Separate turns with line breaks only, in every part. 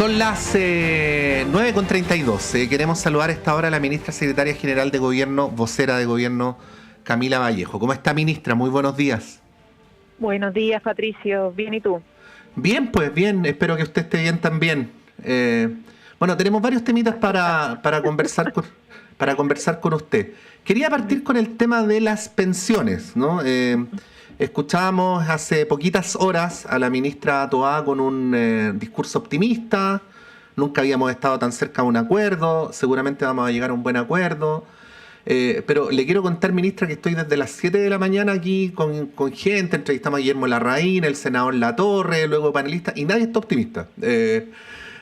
Son las 9:32. Queremos saludar a esta hora a la ministra secretaria general de Gobierno, vocera de Gobierno, Camila Vallejo. ¿Cómo está, ministra? Muy buenos días.
Buenos días, Patricio. ¿Bien y tú?
Bien, pues bien. Espero que usted esté bien también. Bueno, tenemos varios temitas para conversar con usted. Quería partir con el tema de las pensiones, ¿no? Escuchábamos hace poquitas horas a la ministra Toá con un discurso optimista. Nunca habíamos estado tan cerca de un acuerdo. Seguramente vamos a llegar a un buen acuerdo. Pero le quiero contar, ministra, que estoy desde las 7 de la mañana aquí con gente. Entrevistamos a Guillermo Larraín, el senador Latorre, luego panelistas, y nadie está optimista.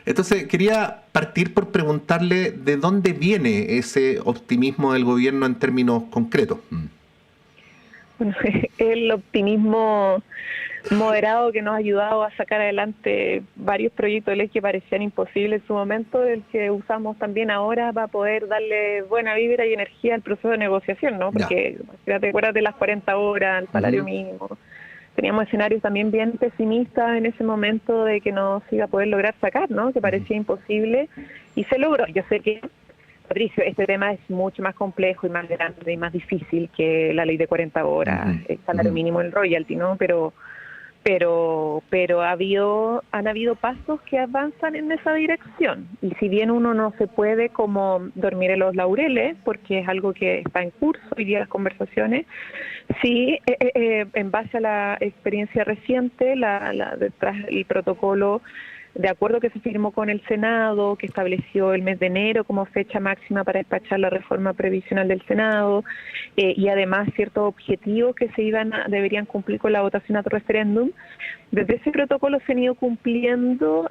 Entonces quería partir por preguntarle de dónde viene ese optimismo del gobierno en términos concretos.
Bueno, el optimismo moderado que nos ha ayudado a sacar adelante varios proyectos de ley que parecían imposibles en su momento, el que usamos también ahora para poder darle buena vibra y energía al proceso de negociación, ¿no? Porque te acuerdas de las 40 horas, el salario mínimo. Teníamos escenarios también bien pesimistas en ese momento de que no se iba a poder lograr sacar, ¿no? Que parecía imposible y se logró. Yo sé que, Patricio, este tema es mucho más complejo y más grande y más difícil que la ley de 40 horas, el salario mínimo, el royalty, ¿no? Pero han habido pasos que avanzan en esa dirección. Y si bien uno no se puede como dormir en los laureles, porque es algo que está en curso hoy día las conversaciones, sí, en base a la experiencia reciente, detrás el protocolo de acuerdo que se firmó con el Senado, que estableció el mes de enero como fecha máxima para despachar la reforma previsional del Senado, y además ciertos objetivos que deberían cumplir con la votación a referéndum. Desde ese protocolo se han ido cumpliendo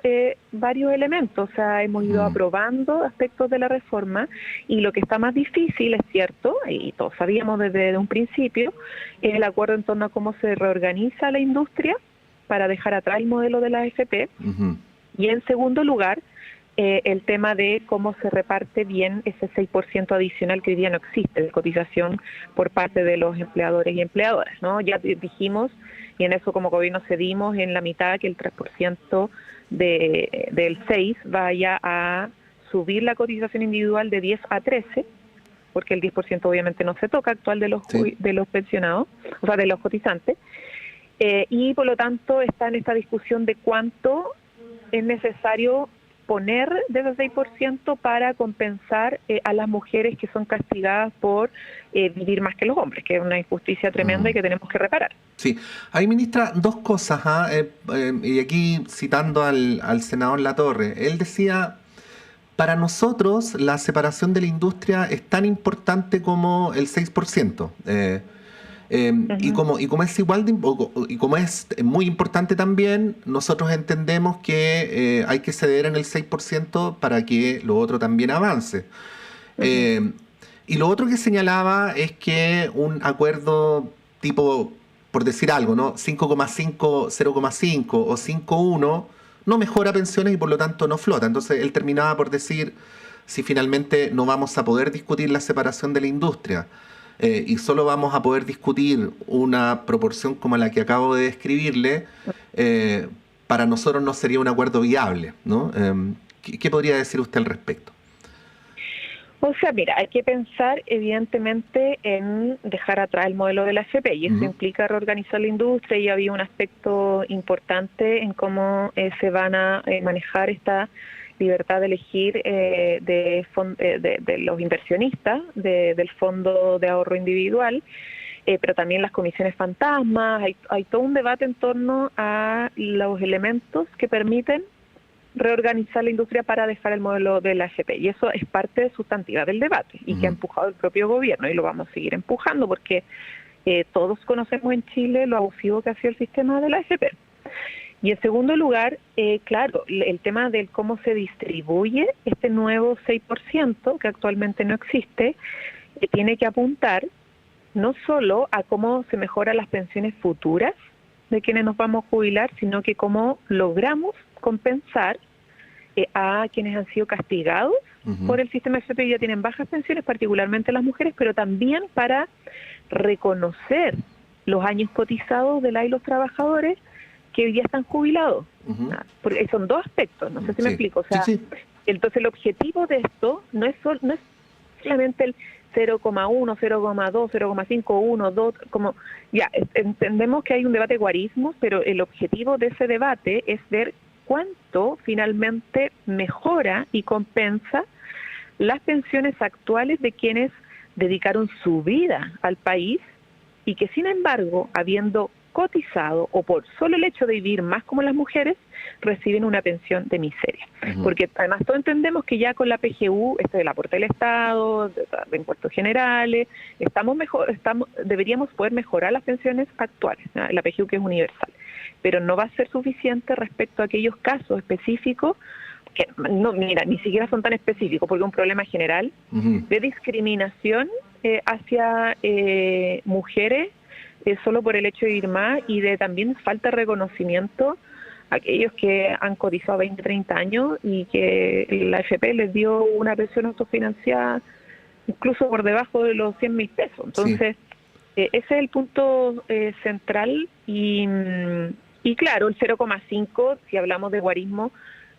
varios elementos, o sea, hemos ido aprobando aspectos de la reforma, y lo que está más difícil, es cierto, y todos sabíamos desde un principio, es el acuerdo en torno a cómo se reorganiza la industria para dejar atrás el modelo de la AFP. Y en segundo lugar, el tema de cómo se reparte bien ese 6% adicional que hoy día no existe de cotización por parte de los empleadores y empleadoras, ¿no? Ya dijimos, y en eso como gobierno cedimos en la mitad, que el 3% del 6 vaya a subir la cotización individual de 10 a 13, porque el 10% obviamente no se toca actual de los pensionados, o sea, de los cotizantes, y por lo tanto está en esta discusión de cuánto es necesario poner de ese 6% para compensar a las mujeres que son castigadas por vivir más que los hombres, que es una injusticia tremenda y que tenemos que reparar.
Sí, ahí, ministra, dos cosas, y aquí citando al senador Latorre, él decía: para nosotros la separación de la industria es tan importante como el 6%. Y como es y como es muy importante también, nosotros entendemos que hay que ceder en el 6% para que lo otro también avance. Y lo otro que señalaba es que un acuerdo tipo, por decir algo, ¿no? 5,5, 0,5 o 5,1 no mejora pensiones y por lo tanto no flota. Entonces él terminaba por decir: si finalmente no vamos a poder discutir la separación de la industria, y solo vamos a poder discutir una proporción como la que acabo de describirle, para nosotros no sería un acuerdo viable, ¿no? ¿Qué podría decir usted al respecto?
O sea, mira, hay que pensar evidentemente en dejar atrás el modelo de la AFP, y eso implica reorganizar la industria, y había un aspecto importante en cómo se van a manejar esta libertad de elegir de los inversionistas del fondo de ahorro individual, pero también las comisiones fantasmas. Hay todo un debate en torno a los elementos que permiten reorganizar la industria para dejar el modelo de la AFP, y eso es parte sustantiva del debate y que ha empujado el propio gobierno, y lo vamos a seguir empujando porque todos conocemos en Chile lo abusivo que ha sido el sistema de la AFP. Y en segundo lugar, claro, el tema de cómo se distribuye este nuevo 6% que actualmente no existe, tiene que apuntar no solo a cómo se mejoran las pensiones futuras de quienes nos vamos a jubilar, sino que cómo logramos compensar a quienes han sido castigados por el sistema de FP y ya tienen bajas pensiones, particularmente las mujeres, pero también para reconocer los años cotizados de los trabajadores que hoy día están jubilados. Porque son dos aspectos, no sé si me explico. O sea, entonces el objetivo de esto no es solamente el 0,1, 0,2, 0,5, 1, 2, como ya entendemos que hay un debate de guarismos, pero el objetivo de ese debate es ver cuánto finalmente mejora y compensa las pensiones actuales de quienes dedicaron su vida al país y que sin embargo, habiendo cotizado o por solo el hecho de vivir más como las mujeres, reciben una pensión de miseria. Porque además todos entendemos que ya con la PGU, esto del aporte del Estado, de impuestos generales, deberíamos poder mejorar las pensiones actuales, ¿no? La PGU que es universal, pero no va a ser suficiente respecto a aquellos casos específicos que no, mira, ni siquiera son tan específicos, porque es un problema general de discriminación hacia mujeres solo por el hecho de ir más, y de también falta de reconocimiento a aquellos que han cotizado 20, 30 años y que la AFP les dio una pensión autofinanciada incluso por debajo de los 100.000 pesos. Entonces, ese es el punto central y claro, el 0,5, si hablamos de guarismo,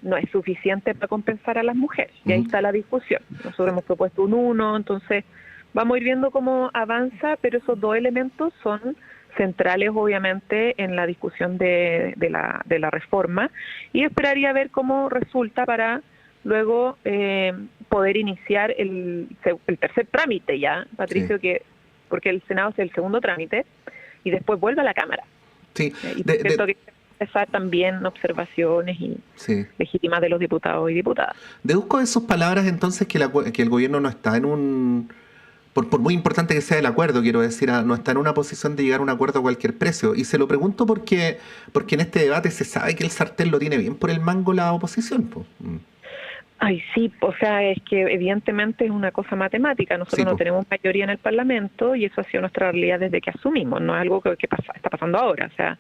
no es suficiente para compensar a las mujeres. Y ahí está la discusión. Nosotros hemos propuesto un 1, entonces vamos a ir viendo cómo avanza, pero esos dos elementos son centrales, obviamente, en la discusión de la reforma, y esperaría ver cómo resulta para luego poder iniciar el tercer trámite ya, Patricio, porque el Senado es el segundo trámite, y después vuelve a la Cámara.
Sí.
Y por cierto que empezar también observaciones y legítimas de los diputados y diputadas.
Deduzco de sus palabras entonces que el gobierno no está en un... Por muy importante que sea el acuerdo, quiero decir, no está en una posición de llegar a un acuerdo a cualquier precio. Y se lo pregunto porque en este debate se sabe que el sartén lo tiene bien por el mango la oposición.
Ay, sí, o sea, es que evidentemente es una cosa matemática. Nosotros no tenemos mayoría en el Parlamento y eso ha sido nuestra realidad desde que asumimos. No es algo que está pasando ahora. O sea,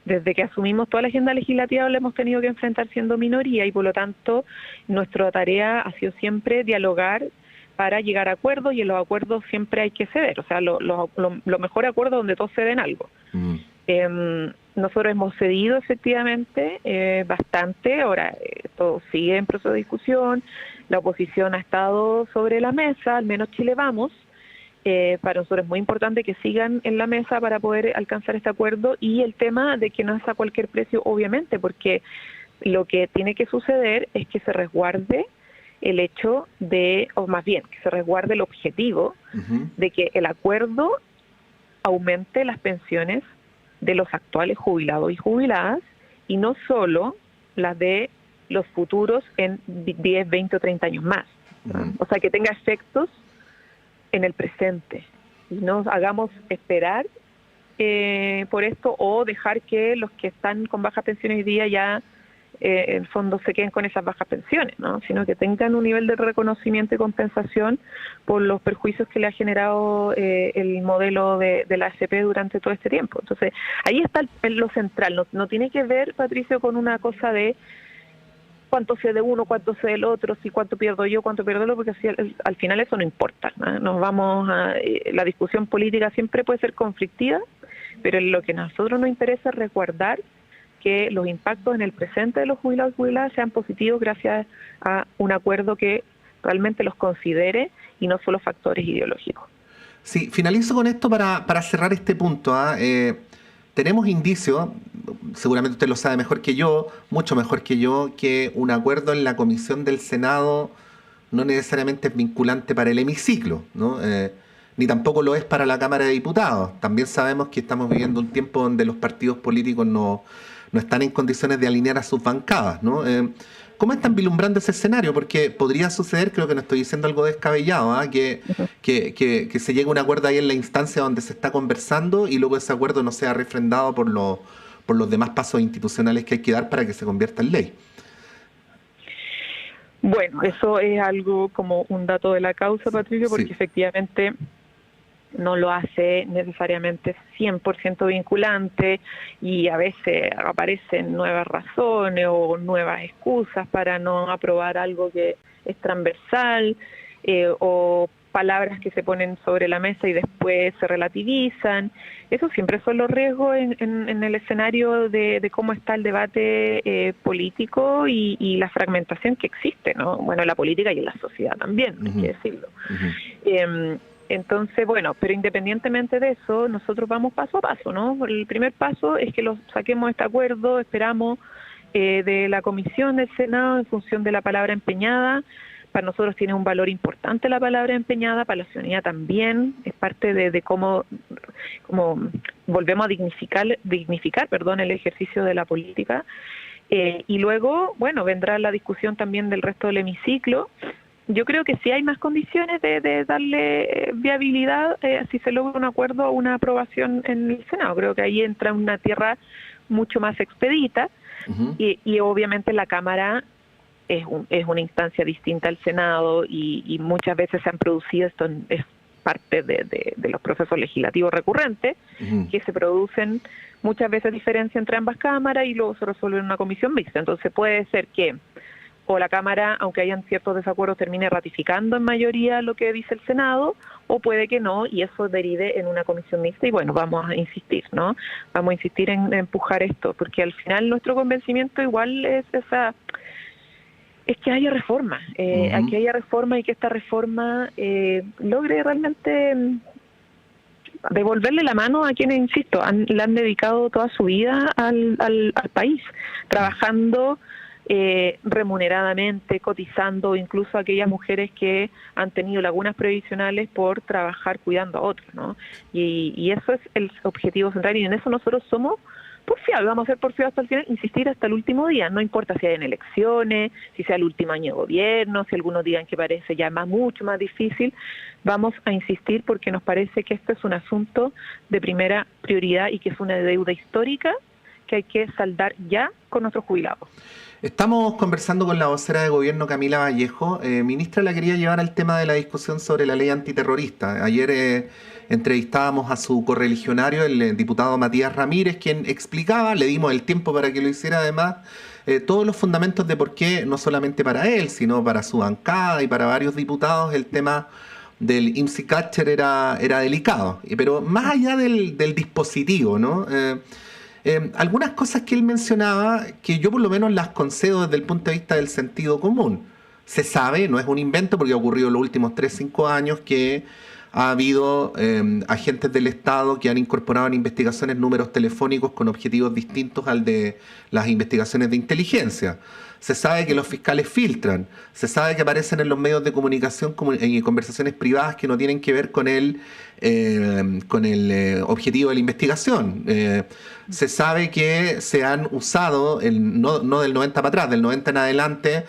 desde que asumimos toda la agenda legislativa la hemos tenido que enfrentar siendo minoría, y por lo tanto nuestra tarea ha sido siempre dialogar para llegar a acuerdos, y en los acuerdos siempre hay que ceder, o sea, los mejores acuerdos donde todos ceden algo. Nosotros hemos cedido efectivamente bastante, ahora todo sigue en proceso de discusión, la oposición ha estado sobre la mesa, al menos Chile Vamos, para nosotros es muy importante que sigan en la mesa para poder alcanzar este acuerdo, y el tema de que no es a cualquier precio, obviamente, porque lo que tiene que suceder es que se resguarde el hecho de, o más bien, que se resguarde el objetivo de que el acuerdo aumente las pensiones de los actuales jubilados y jubiladas, y no solo las de los futuros en 10, 20 o 30 años más. O sea, que tenga efectos en el presente, y no hagamos esperar por esto, o dejar que los que están con bajas pensiones hoy día ya en el fondo se queden con esas bajas pensiones, ¿no? Sino que tengan un nivel de reconocimiento y compensación por los perjuicios que le ha generado el modelo de la AFP durante todo este tiempo. Entonces, ahí está lo central. No tiene que ver, Patricio, con una cosa de cuánto sé de uno, cuánto sé del otro, si cuánto pierdo yo, cuánto pierdo el otro, porque así, al final eso no importa, ¿no? Nos vamos a... la discusión política siempre puede ser conflictiva, pero lo que a nosotros nos interesa es resguardar que los impactos en el presente de los jubilados y jubiladas sean positivos gracias a un acuerdo que realmente los considere y no solo factores ideológicos.
Sí, finalizo con esto para cerrar este punto. Tenemos indicios, seguramente usted lo sabe mejor que yo, mucho mejor que yo, que un acuerdo en la comisión del Senado no necesariamente es vinculante para el hemiciclo, ¿no? Ni tampoco lo es para la Cámara de Diputados. También sabemos que estamos viviendo un tiempo donde los partidos políticos no están en condiciones de alinear a sus bancadas, ¿no? ¿Cómo están vislumbrando ese escenario? Porque podría suceder, creo que no estoy diciendo algo descabellado, que se llegue a un acuerdo ahí en la instancia donde se está conversando, y luego ese acuerdo no sea refrendado por los demás pasos institucionales que hay que dar para que se convierta en ley.
Bueno, eso es algo como un dato de la causa, Patricio, porque efectivamente no lo hace necesariamente 100% vinculante, y a veces aparecen nuevas razones o nuevas excusas para no aprobar algo que es transversal, o palabras que se ponen sobre la mesa y después se relativizan. Esos siempre son los riesgos en el escenario de cómo está el debate político y la fragmentación que existe, ¿no? Bueno, en la política y en la sociedad también, hay que decirlo. Entonces, bueno, pero independientemente de eso, nosotros vamos paso a paso, ¿no? El primer paso es que saquemos este acuerdo, esperamos de la comisión del Senado en función de la palabra empeñada. Para nosotros tiene un valor importante la palabra empeñada, para la ciudadanía también, es parte de cómo volvemos a dignificar, el ejercicio de la política. Y luego, bueno, vendrá la discusión también del resto del hemiciclo. Yo creo que sí hay más condiciones de darle viabilidad si se logra un acuerdo o una aprobación en el Senado. Creo que ahí entra una tierra mucho más expedita y obviamente la Cámara es una instancia distinta al Senado y muchas veces se han producido, esto es parte de los procesos legislativos recurrentes, que se producen muchas veces diferencia entre ambas cámaras y luego se resuelve en una comisión mixta. Entonces puede ser que o la Cámara, aunque hayan ciertos desacuerdos, termine ratificando en mayoría lo que dice el Senado, o puede que no, y eso derive en una comisión mixta, y bueno, vamos a insistir, ¿no? Vamos a insistir en empujar esto, porque al final nuestro convencimiento igual es que haya reforma, que haya reforma y que esta reforma logre realmente devolverle la mano a quienes, insisto, le han dedicado toda su vida al país, trabajando remuneradamente, cotizando, incluso aquellas mujeres que han tenido lagunas previsionales por trabajar cuidando a otros, ¿no? Y eso es el objetivo central, y en eso nosotros somos porfiados, vamos a ser porfiados hasta el final, insistir hasta el último día, no importa si hay en elecciones, si sea el último año de gobierno, si algunos digan que parece ya mucho más difícil, vamos a insistir porque nos parece que esto es un asunto de primera prioridad y que es una deuda histórica que hay que saldar ya con nuestros jubilados.
Estamos conversando con la vocera de gobierno, Camila Vallejo. Ministra, la quería llevar al tema de la discusión sobre la ley antiterrorista. Ayer entrevistábamos a su correligionario, el diputado Matías Ramírez, quien explicaba, le dimos el tiempo para que lo hiciera además, todos los fundamentos de por qué, no solamente para él, sino para su bancada y para varios diputados, el tema del IMSI-Catcher era delicado. Pero más allá del dispositivo, ¿no? Algunas cosas que él mencionaba que yo por lo menos las concedo desde el punto de vista del sentido común. Se sabe, no es un invento porque ha ocurrido en los últimos 3-5 años que ha habido agentes del Estado que han incorporado en investigaciones números telefónicos con objetivos distintos al de las investigaciones de inteligencia. Se sabe que los fiscales filtran, se sabe que aparecen en los medios de comunicación en conversaciones privadas que no tienen que ver con el objetivo de la investigación. Se sabe que se han usado, no del 90 para atrás, del 90 en adelante,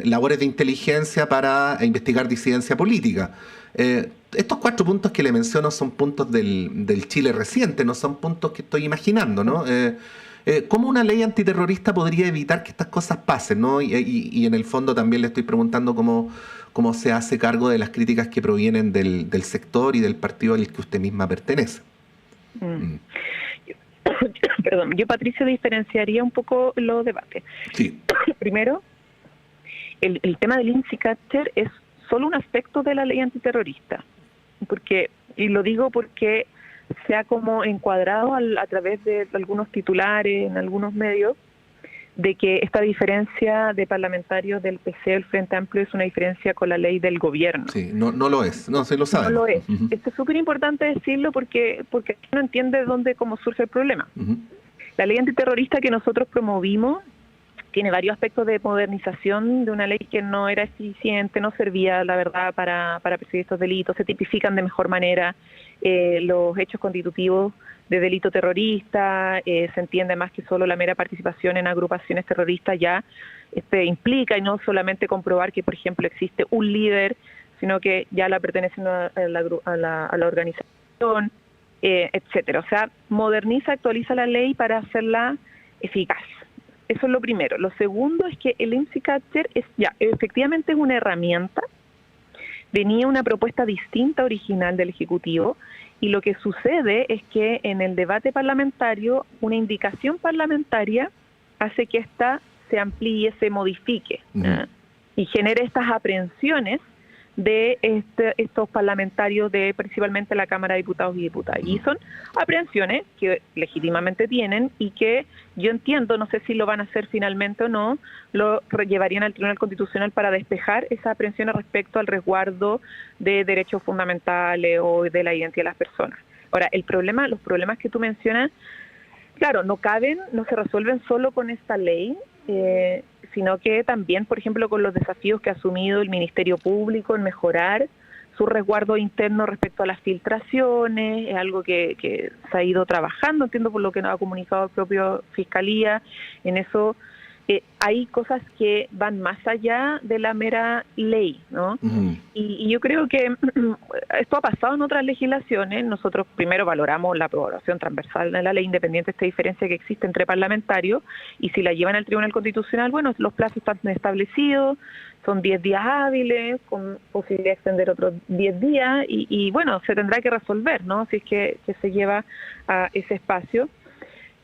labores de inteligencia para investigar disidencia política. Estos 4 puntos que le menciono son puntos del Chile reciente, no son puntos que estoy imaginando, ¿no? ¿Cómo una ley antiterrorista podría evitar que estas cosas pasen, ¿no? Y en el fondo también le estoy preguntando cómo se hace cargo de las críticas que provienen del sector y del partido al que usted misma pertenece.
Perdón, yo, Patricio, diferenciaría un poco los debates.
Sí.
Primero, el tema del IMSI-Catcher es solo un aspecto de la ley antiterrorista, y lo digo porque se ha como encuadrado a través de algunos titulares en algunos medios de que esta diferencia de parlamentarios del PC del Frente Amplio es una diferencia con la ley del gobierno.
Sí, no lo es, no se lo sabe.
No lo es. Esto es súper importante decirlo porque no entiende cómo surge el problema. La ley antiterrorista que nosotros promovimos tiene varios aspectos de modernización de una ley que no era eficiente, no servía, la verdad, para perseguir estos delitos. Se tipifican de mejor manera los hechos constitutivos de delito terrorista, se entiende más que solo la mera participación en agrupaciones terroristas ya implica, y no solamente comprobar que, por ejemplo, existe un líder, sino que ya la pertenecen a la organización, etcétera. O sea, moderniza, actualiza la ley para hacerla eficaz. Eso es lo primero. Lo segundo es que el IMSI-Catcher efectivamente es una herramienta. Venía una propuesta distinta original del Ejecutivo, y lo que sucede es que en el debate parlamentario una indicación parlamentaria hace que ésta se amplíe, se modifique, y genere estas aprehensiones de estos parlamentarios de principalmente la Cámara de Diputados y Diputadas. Y son aprehensiones que legítimamente tienen y que yo entiendo, no sé si lo van a hacer finalmente o no, lo llevarían al Tribunal Constitucional para despejar esas aprehensiones respecto al resguardo de derechos fundamentales o de la identidad de las personas. Ahora, los problemas que tú mencionas, claro, no se resuelven solo con esta ley, sino que también, por ejemplo, con los desafíos que ha asumido el Ministerio Público en mejorar su resguardo interno respecto a las filtraciones, es algo que se ha ido trabajando, entiendo por lo que nos ha comunicado el propio Fiscalía, en eso hay cosas que van más allá de la mera ley, ¿no? Y yo creo que esto ha pasado en otras legislaciones. Nosotros primero valoramos la aprobación transversal de la ley, independiente de esta diferencia que existe entre parlamentarios, y si la llevan al Tribunal Constitucional, bueno, los plazos están establecidos, son 10 días hábiles, con posibilidad de extender otros 10 días, y bueno, se tendrá que resolver, ¿no? Si es que se lleva a ese espacio.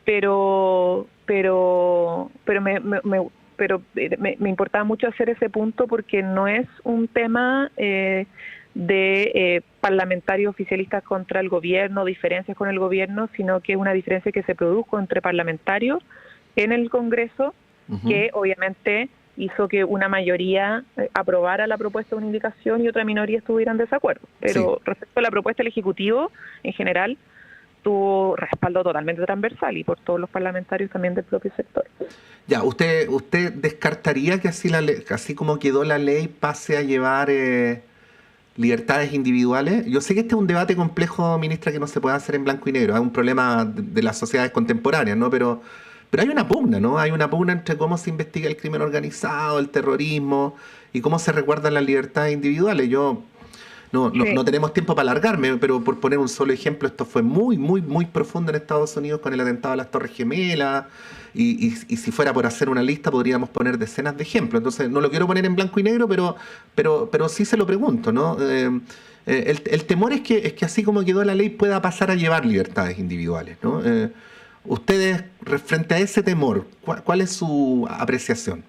Pero me importaba mucho hacer ese punto porque no es un tema de parlamentarios oficialistas contra el gobierno, diferencias con el gobierno, sino que es una diferencia que se produjo entre parlamentarios en el Congreso, que obviamente hizo que una mayoría aprobara la propuesta de unificación y otra minoría estuviera en desacuerdo. Pero respecto a la propuesta del Ejecutivo, en general, tuvo respaldo totalmente transversal y por todos los parlamentarios también del propio sector.
Ya, ¿usted descartaría que así como quedó la ley pase a llevar libertades individuales? Yo sé que este es un debate complejo, ministra, que no se puede hacer en blanco y negro, es un problema de las sociedades contemporáneas, ¿no? Pero hay una pugna, ¿no? Hay una pugna entre cómo se investiga el crimen organizado, el terrorismo y cómo se resguardan las libertades individuales. No tenemos tiempo para alargarme, pero por poner un solo ejemplo, esto fue muy, muy, muy profundo en Estados Unidos con el atentado a las Torres Gemelas, y si fuera por hacer una lista podríamos poner decenas de ejemplos. Entonces, no lo quiero poner en blanco y negro, pero sí se lo pregunto, ¿no? El temor es que así como quedó la ley pueda pasar a llevar libertades individuales, ¿no? Ustedes, frente a ese temor, ¿cuál es su apreciación?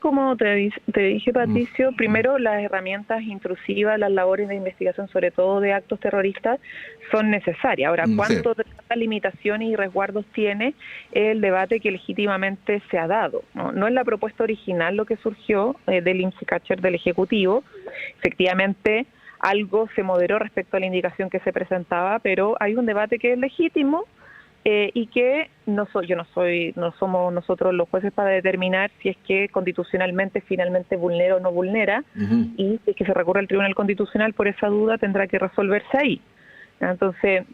Como te dije, Patricio, primero las herramientas intrusivas, las labores de investigación, sobre todo de actos terroristas, son necesarias. Ahora, ¿cuántas limitaciones y resguardos tiene el debate que legítimamente se ha dado? No es la propuesta original lo que surgió del INSICACHER del Ejecutivo. Efectivamente, algo se moderó respecto a la indicación que se presentaba, pero hay un debate que es legítimo, y que no somos nosotros los jueces para determinar si es que constitucionalmente finalmente vulnera o no vulnera, y si es que se recurre al Tribunal Constitucional por esa duda tendrá que resolverse ahí. Entonces,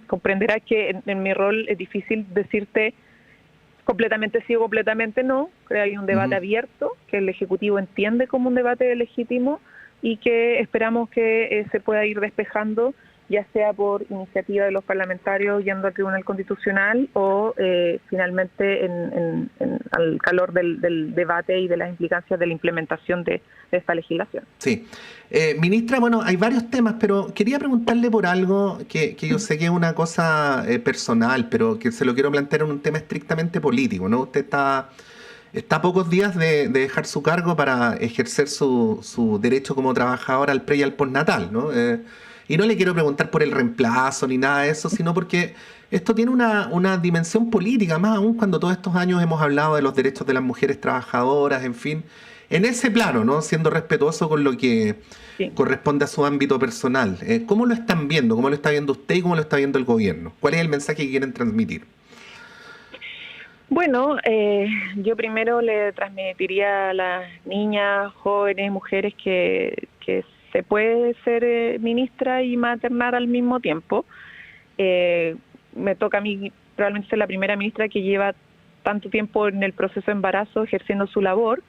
comprenderás que en mi rol es difícil decirte completamente sí o completamente no. Creo que hay un debate abierto que el Ejecutivo entiende como un debate legítimo y que esperamos que se pueda ir despejando, ya sea por iniciativa de los parlamentarios yendo al Tribunal Constitucional o finalmente al calor del debate y de las implicancias de la implementación de esta legislación.
Sí. Ministra, bueno, hay varios temas, pero quería preguntarle por algo que yo sé que es una cosa personal, pero que se lo quiero plantear en un tema estrictamente político, ¿no? Usted está a pocos días de dejar su cargo para ejercer su derecho como trabajadora al pre y al postnatal, ¿no? Y no le quiero preguntar por el reemplazo ni nada de eso, sino porque esto tiene una dimensión política, más aún cuando todos estos años hemos hablado de los derechos de las mujeres trabajadoras, en fin, en ese plano, ¿no? Siendo respetuoso con lo que corresponde a su ámbito personal. ¿Cómo lo están viendo? ¿Cómo lo está viendo usted y cómo lo está viendo el gobierno? ¿Cuál es el mensaje que quieren transmitir?
Bueno, yo primero le transmitiría a las niñas, jóvenes, mujeres que se puede ser ministra y maternar al mismo tiempo. Me toca a mí probablemente ser la primera ministra que lleva tanto tiempo en el proceso de embarazo ejerciendo su labor.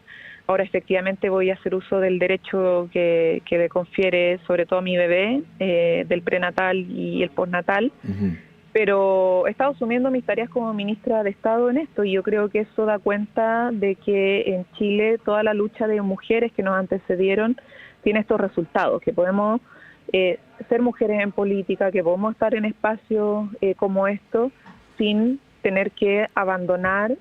Ahora efectivamente voy a hacer uso del derecho que me confiere sobre todo a mi bebé, del prenatal y el postnatal. Pero he estado asumiendo mis tareas como ministra de Estado en esto, y yo creo que eso da cuenta de que en Chile toda la lucha de mujeres que nos antecedieron tiene estos resultados, que podemos ser mujeres en política, que podemos estar en espacios como estos sin tener que abandonar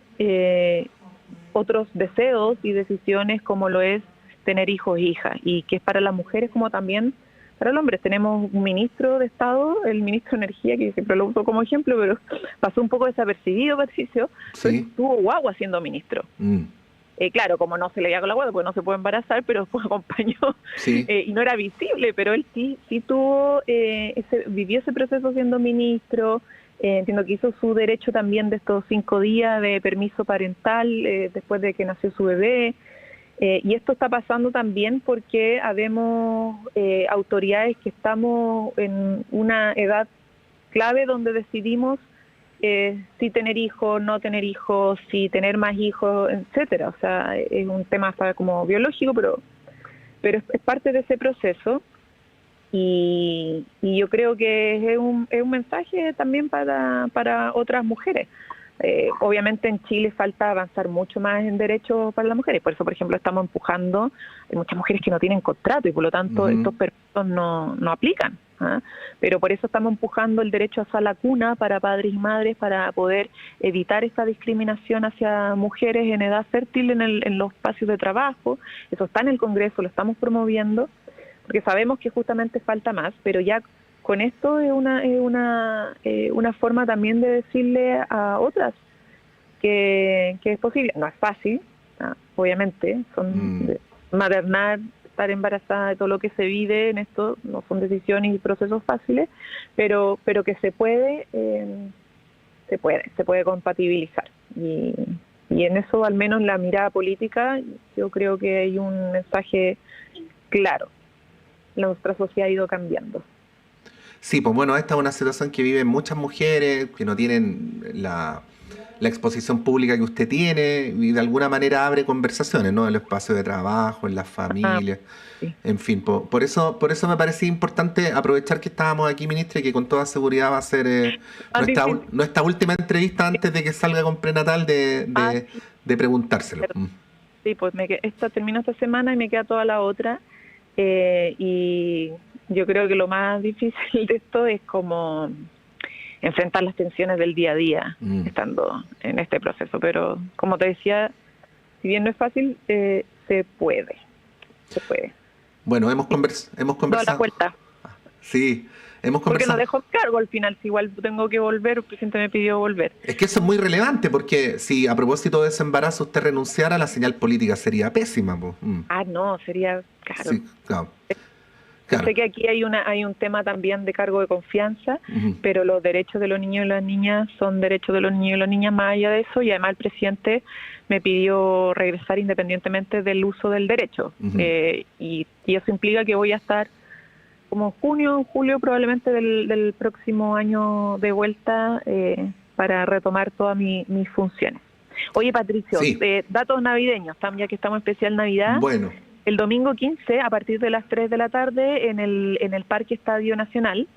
otros deseos y decisiones como lo es tener hijos e hijas, y que es para las mujeres como también para los hombres. Tenemos un ministro de Estado, el ministro de Energía, que siempre lo uso como ejemplo, pero pasó un poco desapercibido, Patricio, pero estuvo guagua siendo ministro. Claro, como no se le veía con la guagua, pues no se puede embarazar, pero después acompañó, y no era visible, pero él sí tuvo, vivió ese proceso siendo ministro. Entiendo que hizo su derecho también de estos 5 días de permiso parental después de que nació su bebé. Y esto está pasando también porque habemos autoridades que estamos en una edad clave donde decidimos si tener hijos, no tener hijos, si tener más hijos, etcétera. O sea, es un tema hasta como biológico, pero es parte de ese proceso. Y yo creo que es un mensaje también para otras mujeres. Obviamente en Chile falta avanzar mucho más en derechos para las mujeres, por eso, por ejemplo, estamos empujando. Hay muchas mujeres que no tienen contrato y por lo tanto estos permisos no aplican, ¿ah? Pero por eso estamos empujando el derecho a sala cuna para padres y madres, para poder evitar esta discriminación hacia mujeres en edad fértil en los espacios de trabajo. Eso está en el Congreso, lo estamos promoviendo, porque sabemos que justamente falta más, pero ya con esto es una forma también de decirle a otras que es posible. No es fácil, ¿no? Obviamente, maternar, estar embarazada, de todo lo que se vive en esto, no son decisiones y procesos fáciles, pero que se puede compatibilizar. Y en eso, al menos la mirada política, yo creo que hay un mensaje claro. Nuestra sociedad ha ido cambiando.
Sí, pues bueno, esta es una situación que viven muchas mujeres que no tienen la exposición pública que usted tiene, y de alguna manera abre conversaciones, ¿no? En el espacio de trabajo, en las familias,
sí.
En fin, por eso me parecía importante aprovechar que estábamos aquí, ministra, y que con toda seguridad va a ser nuestra última entrevista antes de que salga con prenatal de preguntárselo.
Sí, pues esta termina esta semana y me queda toda la otra. Y yo creo que lo más difícil de esto es como enfrentar las tensiones del día a día estando en este proceso, pero como te decía, si bien no es fácil, se puede.
Bueno, hemos conversado.
La vuelta.
Sí, hemos conversado.
Porque no dejo cargo al final, si igual tengo que volver, el presidente me pidió volver.
Es que eso es muy relevante, porque si a propósito de ese embarazo usted renunciara, la señal política sería pésima.
No, sería claro.
Sí, claro.
Sé que aquí hay un tema también de cargo de confianza, pero los derechos de los niños y las niñas son derechos de los niños y las niñas más allá de eso, y además el presidente me pidió regresar independientemente del uso del derecho. Y eso implica que voy a estar como julio probablemente del próximo año de vuelta para retomar todas mis funciones. Oye, Patricio,
sí.
Datos navideños, ya que estamos en especial Navidad.
Bueno.
El domingo 15, a partir de las 3 de la tarde, en el Parque Estadio Nacional,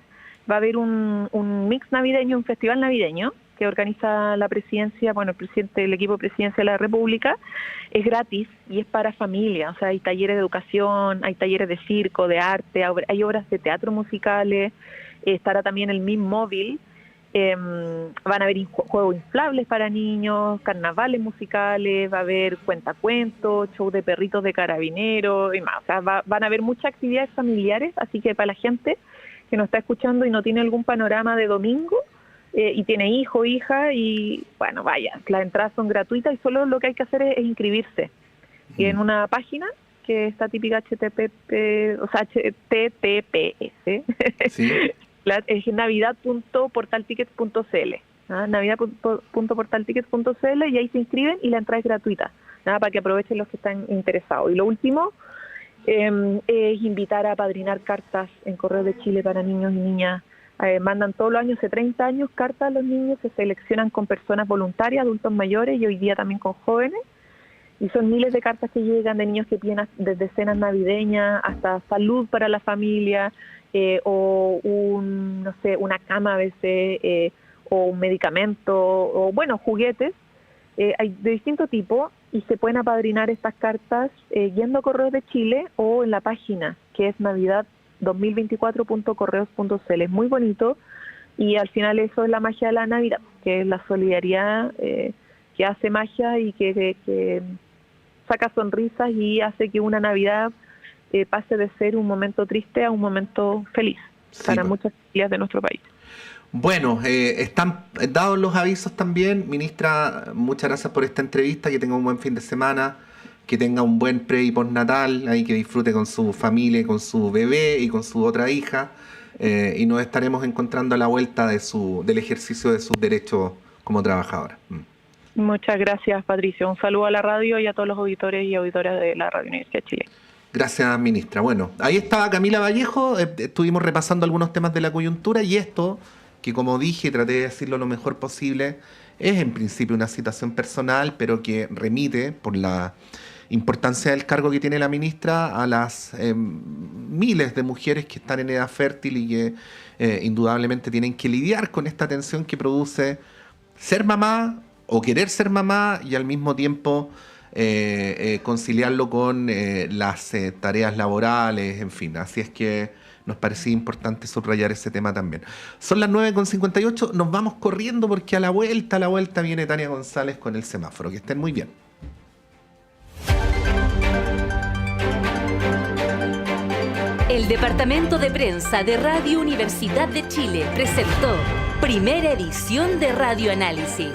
va a haber un mix navideño, un festival navideño que organiza la presidencia, el equipo de presidencia de la República. Es gratis y es para familia, o sea, hay talleres de educación, hay talleres de circo, de arte, hay obras de teatro musicales, estará también el MIM móvil. Van a haber juegos inflables para niños, carnavales musicales, va a haber cuentacuentos, show de perritos de carabineros y más. O sea, van a haber muchas actividades familiares, así que para la gente que nos está escuchando y no tiene algún panorama de domingo y tiene hijo, hija, y bueno, vaya, las entradas son gratuitas y solo lo que hay que hacer es inscribirse. Y en una página que está típica HTTPS.
Sí.
Es navidad.portaltickets.cl, navidad.portaltickets.cl, y ahí se inscriben y la entrada es gratuita, para que aprovechen los que están interesados. Y lo último es invitar a apadrinar cartas en Correos de Chile para niños y niñas. Mandan todos los años, hace 30 años, cartas a los niños, se seleccionan con personas voluntarias, adultos mayores y hoy día también con jóvenes. Y son miles de cartas que llegan de niños que piden desde cenas navideñas hasta salud para la familia, o una cama a veces, o un medicamento, o juguetes. Hay de distinto tipo y se pueden apadrinar estas cartas yendo a Correos de Chile o en la página que es navidad2024.correos.cl. Es muy bonito y al final eso es la magia de la Navidad, que es la solidaridad que hace magia y que saca sonrisas y hace que una Navidad pase de ser un momento triste a un momento feliz para muchas familias de nuestro país.
Bueno, están dados los avisos también. Ministra, muchas gracias por esta entrevista, que tenga un buen fin de semana, que tenga un buen pre y postnatal, ahí que disfrute con su familia, con su bebé y con su otra hija, y nos estaremos encontrando a la vuelta del ejercicio de sus derechos como trabajadora.
Muchas gracias, Patricio. Un saludo a la radio y a todos los auditores y auditoras de la Radio Universidad de Chile.
Gracias, ministra. Bueno, ahí estaba Camila Vallejo, estuvimos repasando algunos temas de la coyuntura, y esto, que como dije, traté de decirlo lo mejor posible, es en principio una situación personal, pero que remite, por la importancia del cargo que tiene la ministra, a las miles de mujeres que están en edad fértil y que indudablemente tienen que lidiar con esta tensión que produce ser mamá o querer ser mamá, y al mismo tiempo conciliarlo con las tareas laborales, en fin. Así es que nos parecía importante subrayar ese tema también. Son las 9:58, nos vamos corriendo porque a la vuelta viene Tania González con el semáforo. Que estén muy bien.
El Departamento de Prensa de Radio Universidad de Chile presentó Primera Edición de Radio Análisis.